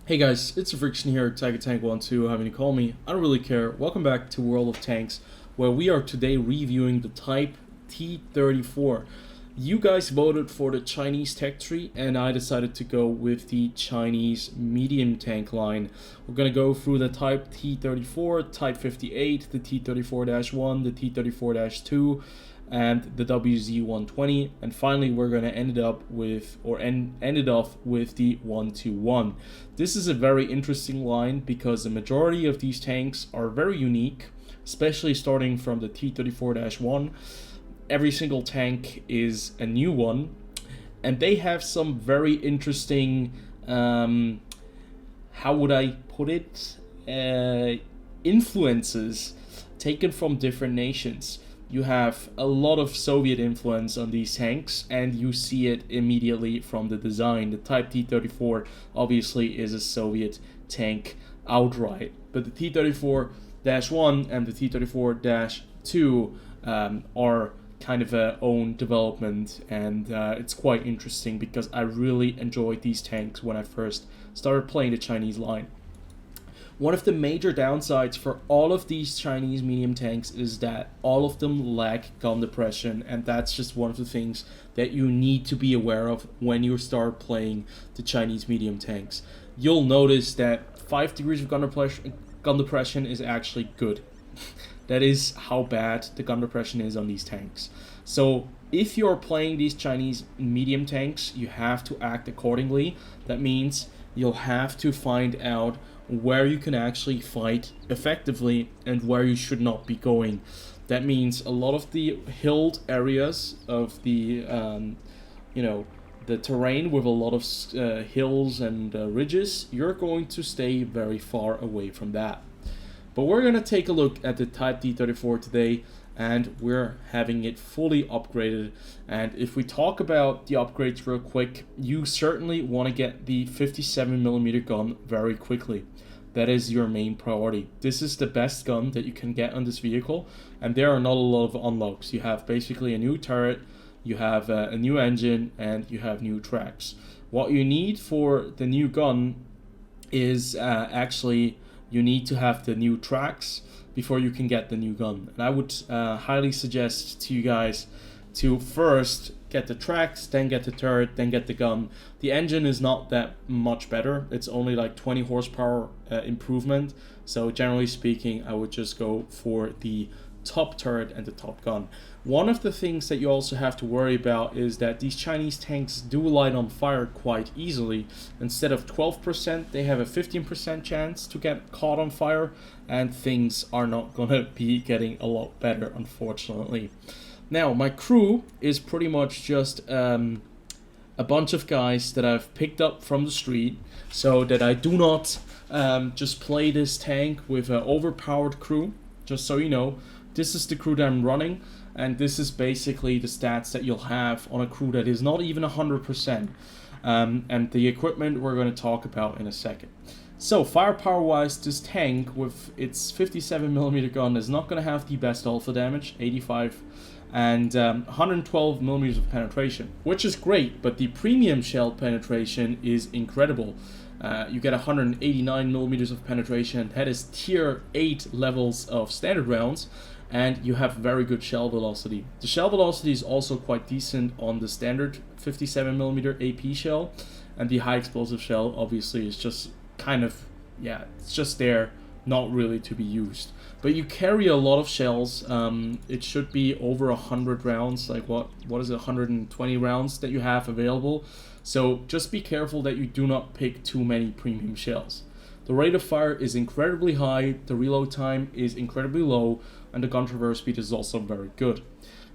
Hey guys, it's TheFrXion here, Tank12, having you call me, I don't really care. Welcome back to World of Tanks, where we are today reviewing the Type T-34. You guys voted for the Chinese tech tree, and I decided to go with the Chinese medium tank line. We're going to go through the Type T-34, Type 58, the T-34-1, the T-34-2, and the WZ-120, and finally we're going to end it off with the 121. This is a very interesting line because the majority of these tanks are very unique, especially starting from the T-34-1. Every single tank is a new one, and they have some very interesting, how would I put it, influences taken from different nations. You have a lot of Soviet influence on these tanks, and you see it immediately from the design. The Type T-34 obviously is a Soviet tank outright, but the T-34-1 and the T-34-2 are kind of a own development, and it's quite interesting because I really enjoyed these tanks when I first started playing the Chinese line. One of the major downsides for all of these Chinese medium tanks is that all of them lack gun depression, and that's just one of the things that you need to be aware of when you start playing the Chinese medium tanks. You'll notice that 5 degrees of gun depression is actually good. That is how bad the gun depression is on these tanks. So if you're playing these Chinese medium tanks, you have to act accordingly. That means you'll have to find out where you can actually fight effectively and where you should not be going. That means a lot of the hilled areas of the the terrain with a lot of hills and ridges, you're going to stay very far away from that. But we're going to take a look at the Type T-34 today, and we're having it fully upgraded. And if we talk about the upgrades real quick, you certainly want to get the 57mm gun very quickly. That is your main priority. This is the best gun that you can get on this vehicle, and there are not a lot of unlocks. You have basically a new turret, you have a new engine, and you have new tracks. What you need for the new gun is actually you need to have the new tracks before you can get the new gun. And I would highly suggest to you guys to first get the tracks, then get the turret, then get the gun. The engine is not that much better. It's only like 20 horsepower improvement. So generally speaking, I would just go for the top turret and the top gun. One of the things that you also have to worry about is that these Chinese tanks do light on fire quite easily. Instead of 12%, they have a 15% chance to get caught on fire, and things are not gonna be getting a lot better, unfortunately. Now, my crew is pretty much just a bunch of guys that I've picked up from the street, so that I do not just play this tank with an overpowered crew. Just so you know, this is the crew that I'm running, and this is basically the stats that you'll have on a crew that is not even 100%. And the equipment we're going to talk about in a second. So firepower wise, this tank with its 57mm gun is not going to have the best alpha damage, 85, and 112mm of penetration, which is great, but the premium shell penetration is incredible. You get 189mm of penetration. That is tier 8 levels of standard rounds, and you have very good shell velocity. The shell velocity is also quite decent on the standard 57mm AP shell, and the high explosive shell obviously is just kind of, yeah, it's just there, not really to be used. But you carry a lot of shells. It should be over 100 rounds, like what is it, 120 rounds that you have available. So just be careful that you do not pick too many premium shells. The rate of fire is incredibly high, the reload time is incredibly low, and the gun traverse speed is also very good.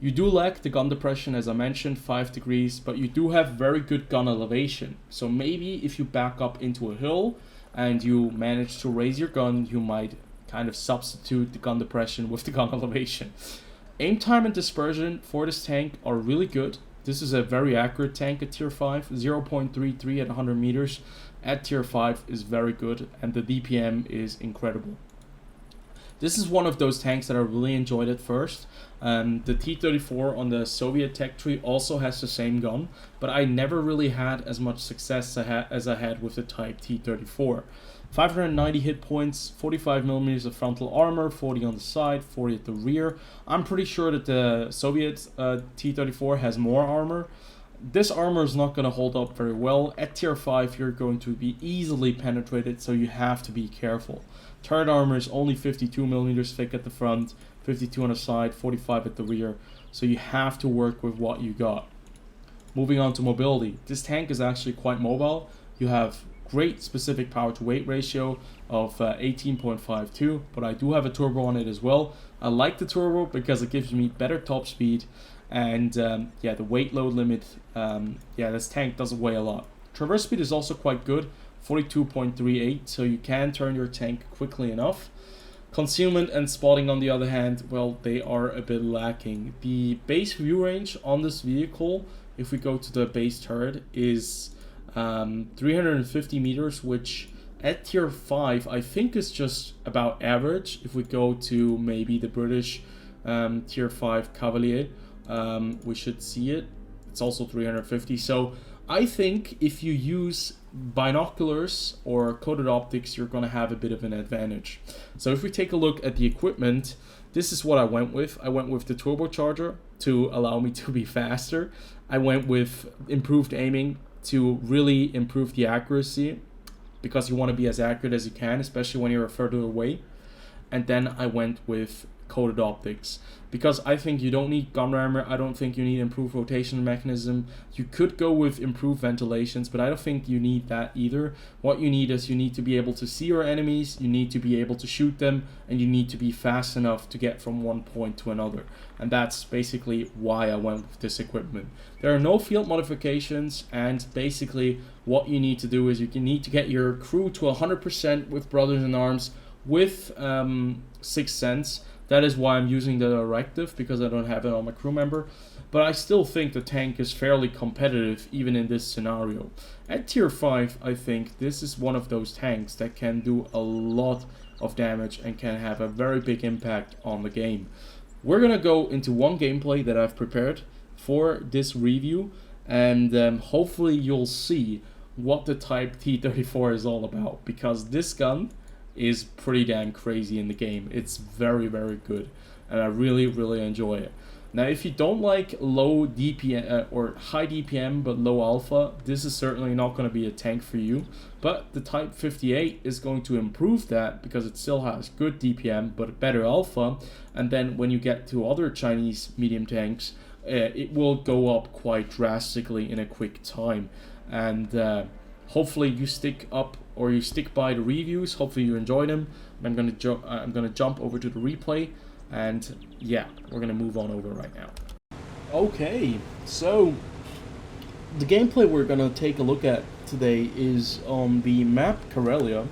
You do lack the gun depression, as I mentioned, 5 degrees, but you do have very good gun elevation. So maybe if you back up into a hill and you manage to raise your gun, you might kind of substitute the gun depression with the gun elevation. Aim time and dispersion for this tank are really good. This is a very accurate tank at tier 5, 0.33 at 100 meters at tier 5 is very good, and the DPM is incredible. This is one of those tanks that I really enjoyed at first. The T-34 on the Soviet tech tree also has the same gun, but I never really had as much success as I had with the Type T-34. 590 hit points, 45 millimeters of frontal armor, 40 on the side, 40 at the rear. I'm pretty sure that the Soviet T-34 has more armor. This armor is not going to hold up very well. At tier 5 you're going to be easily penetrated, so you have to be careful. Turret armor is only 52 millimeters thick at the front, 52 on the side, 45 at the rear, so you have to work with what you got. Moving on to mobility. This tank is actually quite mobile. You have great specific power to weight ratio of 18.52, but I do have a turbo on it as well. I like the turbo because it gives me better top speed, and yeah, the weight load limit, yeah, this tank doesn't weigh a lot. Traverse speed is also quite good, 42.38, so you can turn your tank quickly enough. Concealment and spotting, on the other hand, well, they are a bit lacking. The base view range on this vehicle, if we go to the base turret, is 350 meters, which at tier 5 I think is just about average. If we go to maybe the British tier 5 Cavalier, we should see it. It's also 350. So I think if you use binoculars or coated optics, you're going to have a bit of an advantage. So if we take a look at the equipment, this is what I went with. I went with the turbocharger to allow me to be faster. I went with improved aiming to really improve the accuracy, because you want to be as accurate as you can, especially when you're further away. And then I went with coated optics, because I think you don't need gun rammer. I don't think you need improved rotation mechanism. You could go with improved ventilations, but I don't think you need that either. What you need is you need to be able to see your enemies, you need to be able to shoot them, and you need to be fast enough to get from one point to another. And that's basically why I went with this equipment. There are no field modifications, and basically what you need to do is you need to get your crew to 100% with Brothers in Arms with Sixth Sense. That is why I'm using the directive, because I don't have it on my crew member. But I still think the tank is fairly competitive even in this scenario. At tier 5, I think this is one of those tanks that can do a lot of damage and can have a very big impact on the game. We're gonna go into one gameplay that I've prepared for this review, and hopefully you'll see what the Type T-34 is all about, because this gun is pretty damn crazy in the game. It's very, very good, and I really, really enjoy it. Now, if you don't like low DPM or high DPM but low alpha, this is certainly not going to be a tank for you. But the Type 58 is going to improve that, because it still has good DPM but better alpha. And then when you get to other Chinese medium tanks, it will go up quite drastically in a quick time. And hopefully you stick up, or you stick by the reviews. Hopefully you enjoy them. I'm gonna jump over to the replay, and yeah, we're gonna move on over right now. Okay, so the gameplay we're gonna take a look at today is on the map Karelia.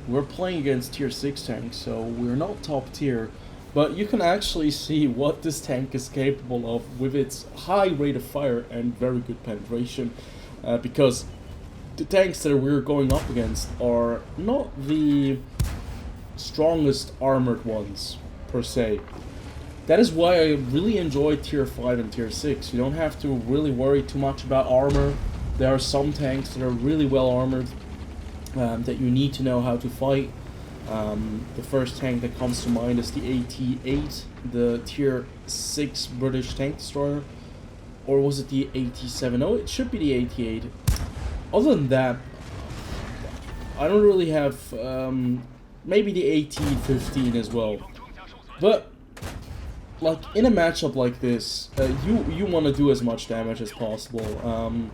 We're playing against tier 6 tanks, so we're not top tier, but you can actually see what this tank is capable of with its high rate of fire and very good penetration, because the tanks that we're going up against are not the strongest armored ones, per se. That is why I really enjoy tier 5 and tier 6. You don't have to really worry too much about armor. There are some tanks that are really well armored, that you need to know how to fight. The first tank that comes to mind is the AT-8, the tier 6 British tank destroyer. Or was it the AT-7? Oh, it should be the AT-8. Other than that, I don't really have, maybe the AT-15 as well. But, like, in a matchup like this, you want to do as much damage as possible.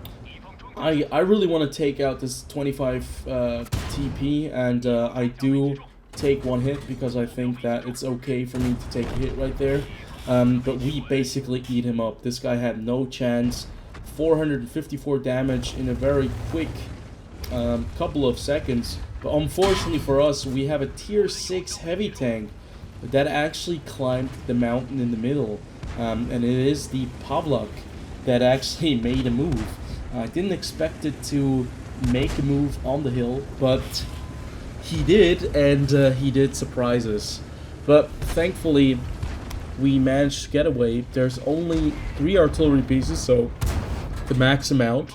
I really want to take out this 25 TP, and I do take one hit, because I think that it's okay for me to take a hit right there. But we basically eat him up. This guy had no chance. 454 damage in a very quick couple of seconds. But unfortunately for us, we have a tier 6 heavy tank that actually climbed the mountain in the middle. And it is the Pavlak that actually made a move. I didn't expect it to make a move on the hill, but he did, and he did surprise us. But thankfully, we managed to get away. There's only 3 artillery pieces, so the max amount.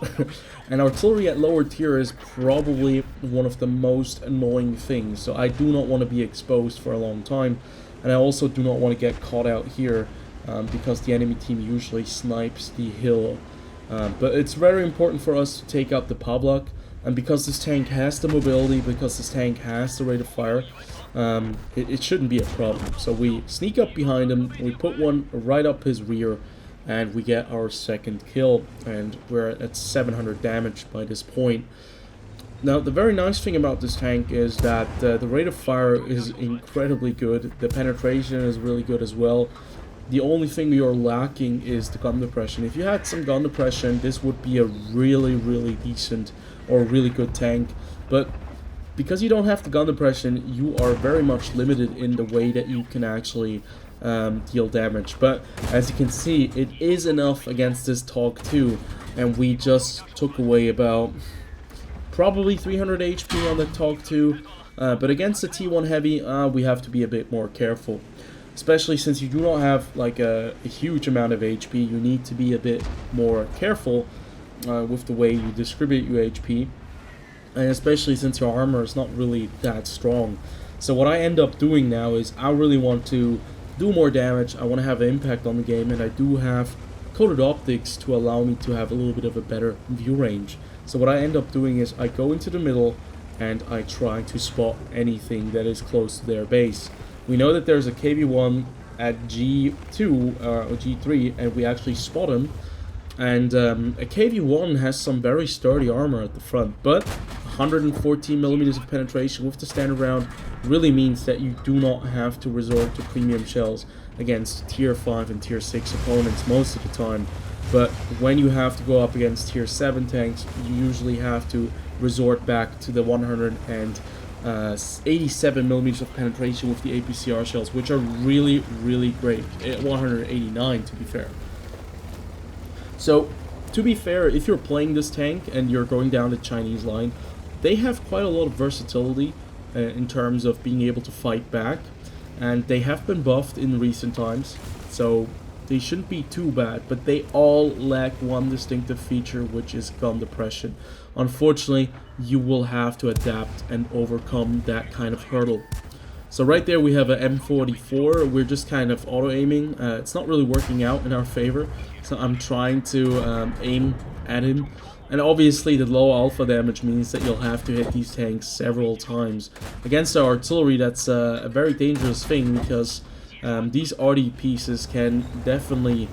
And artillery at lower tier is probably one of the most annoying things, so I do not want to be exposed for a long time. And I also do not want to get caught out here, because the enemy team usually snipes the hill. But it's very important for us to take out the Pavlak, and because this tank has the mobility, because this tank has the rate of fire, it shouldn't be a problem. So we sneak up behind him, we put one right up his rear, and we get our second kill, and we're at 700 damage by this point. Now, the very nice thing about this tank is that the rate of fire is incredibly good, the penetration is really good as well. The only thing we are lacking is the gun depression. If you had some gun depression, this would be a really, really decent or really good tank, but because you don't have the gun depression, you are very much limited in the way that you can actually deal damage. But as you can see, it is enough against this TOG 2, and we just took away about probably 300 HP on the TOG 2, but against the T1 Heavy, we have to be a bit more careful, especially since you do not have like a huge amount of HP. You need to be a bit more careful with the way you distribute your HP, and especially since your armor is not really that strong. So what I end up doing now is I really want to do more damage, I want to have an impact on the game, and I do have coated optics to allow me to have a little bit of a better view range. So what I end up doing is I go into the middle and I try to spot anything that is close to their base. We know that there's a KV-1 at G2 or G3, and we actually spot him. And a KV-1 has some very sturdy armor at the front, but 114 millimeters of penetration with the standard round really means that you do not have to resort to premium shells against tier 5 and tier 6 opponents most of the time. But when you have to go up against tier 7 tanks, you usually have to resort back to the 187 millimeters of penetration with the APCR shells, which are really, really great. 189 to be fair. So, to be fair, if you're playing this tank and you're going down the Chinese line, they have quite a lot of versatility in terms of being able to fight back, and they have been buffed in recent times, so they shouldn't be too bad, but they all lack one distinctive feature, which is gun depression. Unfortunately, you will have to adapt and overcome that kind of hurdle. So right there we have an M44, we're just kind of auto-aiming, it's not really working out in our favor, so I'm trying to aim at him. And obviously the low alpha damage means that you'll have to hit these tanks several times. Against our artillery, that's a very dangerous thing, because these RD pieces can definitely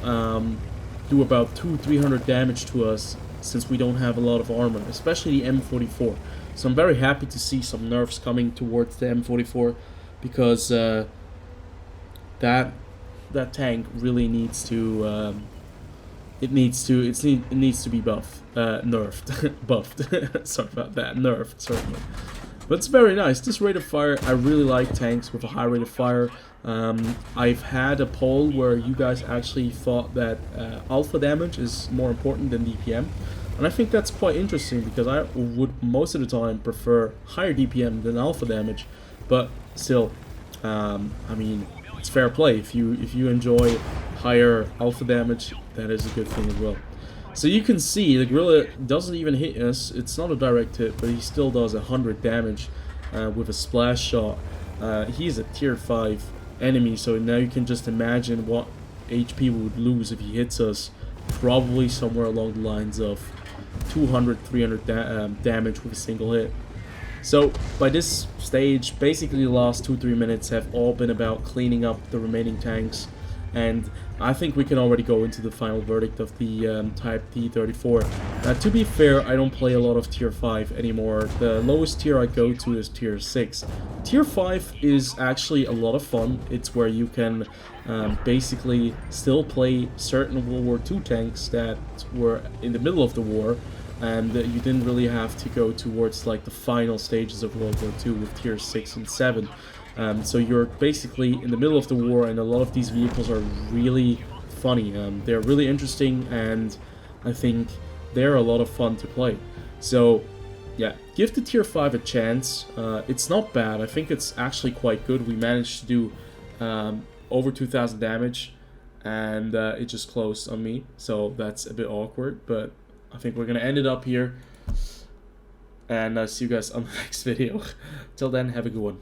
do about 200-300 damage to us, since we don't have a lot of armor, especially the M44. So I'm very happy to see some nerfs coming towards the M44, because that tank really needs to it needs to be nerfed, buffed. Sorry about that, nerfed certainly. But it's very nice. This rate of fire, I really like tanks with a high rate of fire. I've had a poll where you guys actually thought that alpha damage is more important than DPM. And I think that's quite interesting, because I would most of the time prefer higher DPM than alpha damage. But still, I mean, it's fair play. If you enjoy higher alpha damage, that is a good thing as well. So you can see the gorilla doesn't even hit us. It's not a direct hit, but he still does 100 damage with a splash shot. He's a tier 5 enemy, so now you can just imagine what HP we would lose if he hits us. Probably somewhere along the lines of 200-300 damage with a single hit. So by this stage, basically the last 2-3 minutes have all been about cleaning up the remaining tanks, and I think we can already go into the final verdict of the Type T-34. Now, to be fair, I don't play a lot of tier 5 anymore. The lowest tier I go to is tier 6. Tier 5 is actually a lot of fun. It's where you can basically still play certain World War II tanks that were in the middle of the war, and you didn't really have to go towards like the final stages of World War II with tier 6 and 7. So you're basically in the middle of the war, and a lot of these vehicles are really funny. They're really interesting, and I think they're a lot of fun to play. So yeah, give the tier 5 a chance. It's not bad. I think it's actually quite good. We managed to do over 2,000 damage, and it just closed on me, so that's a bit awkward, but I think we're gonna end it up here, and see you guys on the next video. Till then, have a good one.